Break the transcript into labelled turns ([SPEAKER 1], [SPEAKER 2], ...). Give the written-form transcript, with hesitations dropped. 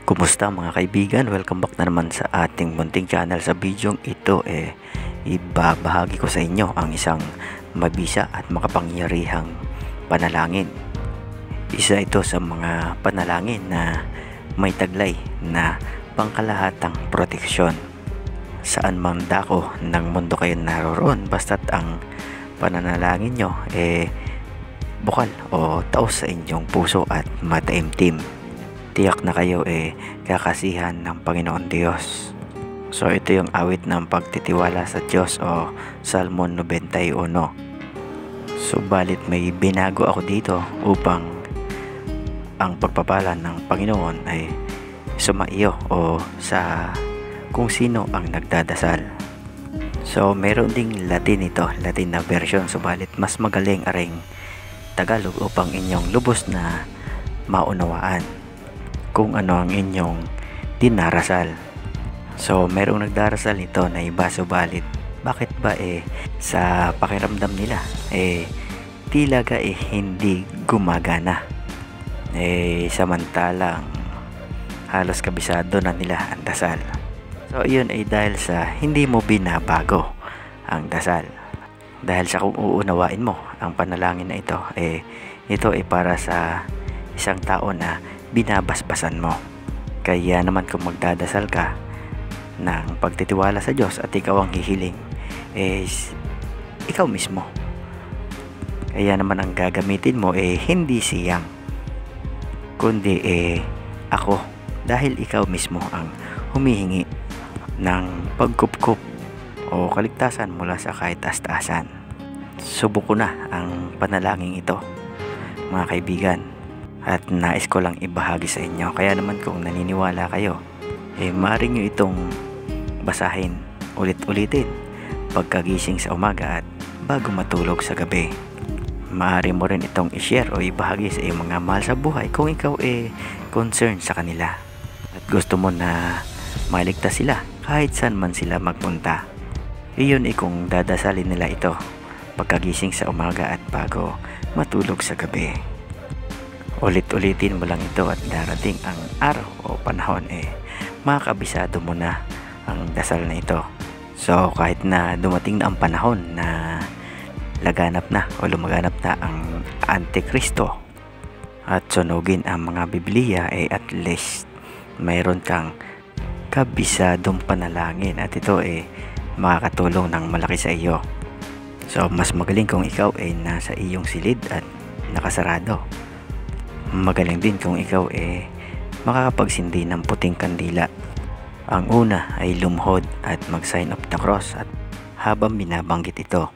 [SPEAKER 1] Kumusta mga kaibigan? Welcome back na naman sa ating munting channel. Sa video ito ibabahagi ko sa inyo ang isang mabisa at makapangyarihang panalangin. Isa ito sa mga panalangin na may taglay na pangkalahatang proteksyon. Saan man dako ng mundo kayo naroroon, basta't ang pananalangin nyo bukal o taos sa inyong puso at mataimtim. Tiyak na kayo kakasihan ng Panginoon Diyos. So ito yung awit ng pagtitiwala sa Diyos o Salmon 91. Subalit may binago ako dito upang ang pagpapala ng Panginoon ay sumaiyo o sa kung sino ang nagdadasal. So meron ding Latin ito, Latin na version, subalit mas magaling aring Tagalog upang inyong lubos na maunawaan kung ano ang inyong dinarasal. So merong nagdarasal nito na iba, subalit bakit ba sa pakiramdam nila tilaga hindi gumagana, samantalang halos kabisado na nila ang dasal. So yun dahil sa hindi mo binabago ang dasal. Dahil sa kung uunawain mo ang panalangin na ito, ito para sa isang tao na binabasbasan mo. Kaya naman kung magdadasal ka ng pagtitiwala sa Diyos at ikaw ang hihiling, ikaw mismo. Kaya naman ang gagamitin mo hindi siyang, kundi ako, dahil ikaw mismo ang humihingi ng pagkupkup o kaligtasan mula sa kahit taas-taasan. Subok ko na ang panalangin ito mga kaibigan, at nais ko lang ibahagi sa inyo. Kaya naman kung naniniwala kayo, maaari nyo itong basahin ulit-ulitin pagkagising sa umaga at bago matulog sa gabi. Maaari mo rin itong i-share o ibahagi sa iyong mga mahal sa buhay kung ikaw concerned sa kanila at gusto mo na maligtas sila kahit saan man sila magpunta. Iyon kung dadasalin nila ito pagkagising sa umaga at bago matulog sa gabi. Ulit-ulitin mo lang ito at darating ang araw o panahon makakabisado mo na ang dasal na ito. So kahit na dumating na ang panahon na laganap na o lumaganap na ang Antikristo at sunugin ang mga Biblia, at least mayroon kang kabisadong panalangin at ito makakatulong ng malaki sa iyo. So mas magaling kung ikaw nasa iyong silid at nakasarado. Magaling din kung ikaw makakapagsindi ng puting kandila. Ang una ay lumuhod at mag-sign of the cross at habang binabanggit ito,